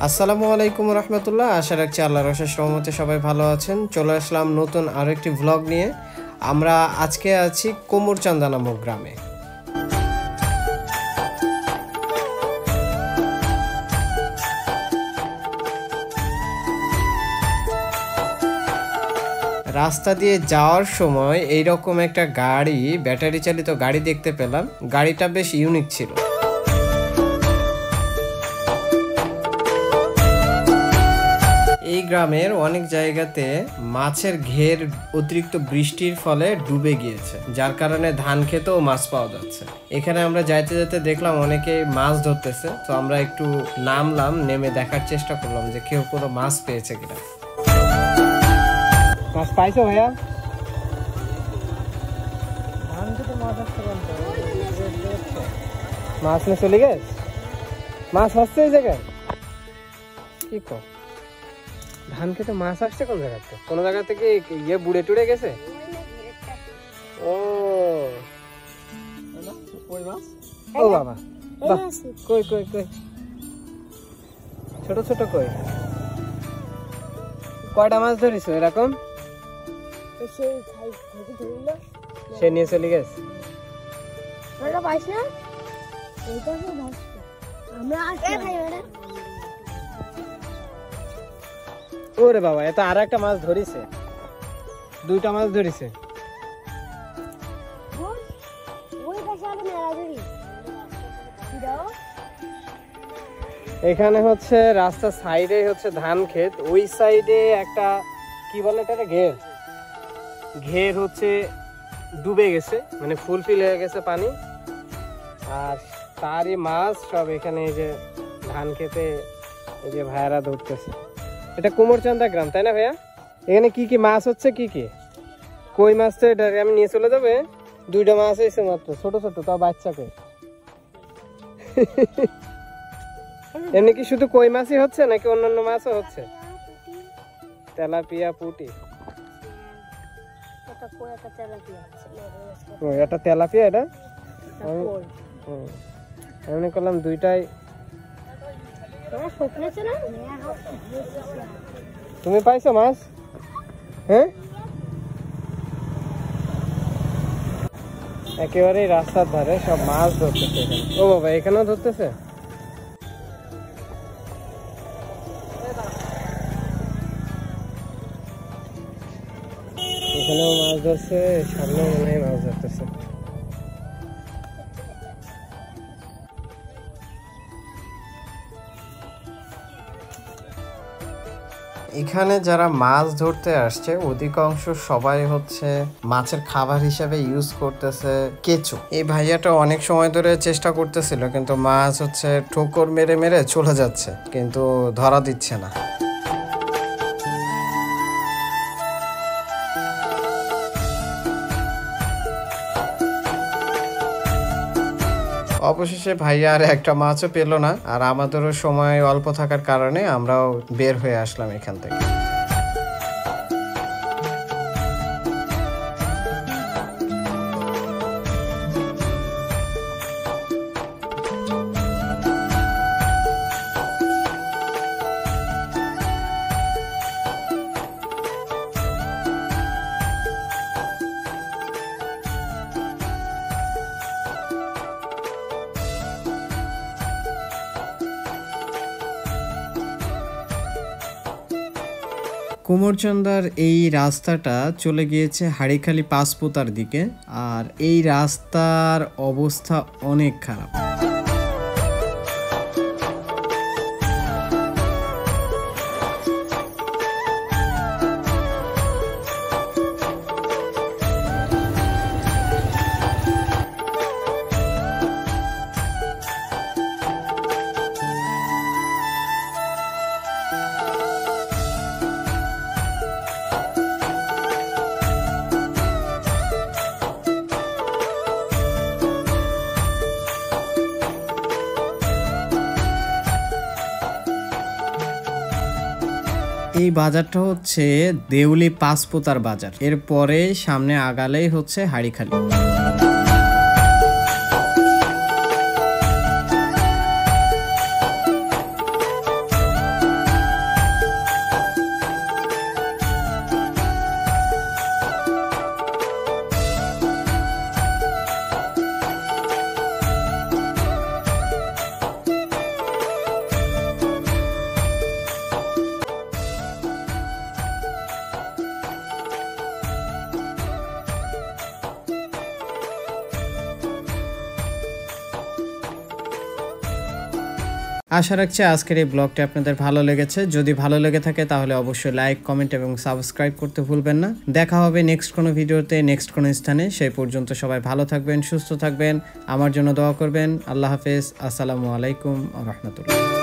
আসসালামু আলাইকুম রহমতুল্লাহ। আশা রাখছি আল্লাহর অশেষ রহমতে সবাই ভালো আছেন। চলে আসলাম নতুন আরও একটি ভ্লগ নিয়ে। আমরা আজকে আছি কোমরচান্দা নামক গ্রামে। রাস্তা দিয়ে যাওয়ার সময় এইরকম একটা গাড়ি, ব্যাটারি চালিত গাড়ি দেখতে পেলাম। গাড়িটা বেশ ইউনিক ছিল। এই গ্রামের অনেক জায়গাতে মাছের ঘের অতিরিক্ত বৃষ্টির ফলে ডুবে গিয়েছে, যার কারণে ধান খেতেও মাছ পাওয়া যাচ্ছে। এখানে আমরা যাইতে যেতে দেখলাম অনেকে মাছ ধরতেছে, তো আমরা একটু নামলাম, নেমে দেখার চেষ্টা করলাম যে কেউ কোনো মাছ পেয়েছে কিনা। মাছ পাইছো ভাইয়া? মাছ নিয়ে চলে গেছে? মাছ হচ্ছে এই জায়গায়? কি কো, ধান খেতে মাছ আসছে কোন জায়গাতে? কোন জায়গা থেকে ইয়ে বুড়ে টুড়ে গেছে? ও কই মাছ? ও বাবা, কই কই কই, ছোট ছোট কই। কয়টা মাছ ধরিস এরকম? সে নিয়ে চলে গেছে। ওরে বাবা, এত আর একটা মাছ ধরিছে, দুইটা মাছ ধরিছে। এখানে হচ্ছে রাস্তার সাইডে হচ্ছে ধান ক্ষেত, ওই সাইডে একটা কি বলে এটা, ঘের। ঘের হচ্ছে ডুবে গেছে, মানে ফুলফিল হয়ে গেছে পানি, আর তারই মাছ সব এখানে এই যে ধান খেতে এই যে ভাইয়ারা ধরতেছে। এটা কোমরচান্দা গ্রাম, তাই না ভাইয়া? এখানে কি কি মাছ হচ্ছে? কি কি? কই মাছ তো এটা আমি নিয়ে চলে যাবে। দুইটা মাছ হয়েছে মাত্র, ছোট ছোট, তাও বাচ্চাকে। এমনি কি শুধু কই মাছই হচ্ছে নাকি অন্যান্য মাছও হচ্ছে? তেলাপিয়া, পুঁটি। এটা তেলাপিয়া, এটা আমি করলাম দুইটাই। তুমি পাইছো মাছ? হ্যাঁ, একেবারেই রাস্তার ধারে সব মাছ ধরতেছে। ও বাবা, এখানেও ধরতেছে? এখানেও মাছ ধরছে, সামনেও মনে হয় মাছ ধরতেছে। এখানে যারা মাছ ধরতে আসছে অধিকাংশ সবাই হচ্ছে মাছের খাবার হিসেবে ইউজ করতেছে কেঁচো। এই ভাইয়াটা অনেক সময় ধরে চেষ্টা করতেছিল, কিন্তু মাছ হচ্ছে ঠোকর মেরে মেরে চলে যাচ্ছে, কিন্তু ধরা দিচ্ছে না। অবশেষে ভাইয়া আর একটা মাছও পেল না, আর আমাদেরও সময় অল্প থাকার কারণে আমরাও বের হয়ে আসলাম এখান থেকে। কোমরচান্দার এই রাস্তাটা চলে গিয়েছে হাড়িখালি পাঁচপোতার দিকে, আর এই রাস্তার অবস্থা অনেক খারাপ। এই বাজারটা হচ্ছে দেউলি পাঁচপোতার বাজার, এরপরে সামনে আগালেই হচ্ছে হাড়িখালি। আশা রাখছি আজকের এই ব্লগটি আপনাদের ভালো লেগেছে। যদি ভালো লেগে থাকে তাহলে অবশ্যই লাইক, কমেন্ট এবং সাবস্ক্রাইব করতে ভুলবেন না। দেখা হবে নেক্সট কোনো ভিডিওতে, নেক্সট কোনো স্থানে। সেই পর্যন্ত সবাই ভালো থাকবেন, সুস্থ থাকবেন, আমার জন্য দোয়া করবেন। আল্লাহ হাফেজ। আসসালামু আলাইকুম ওয়া রাহমাতুল্লাহ।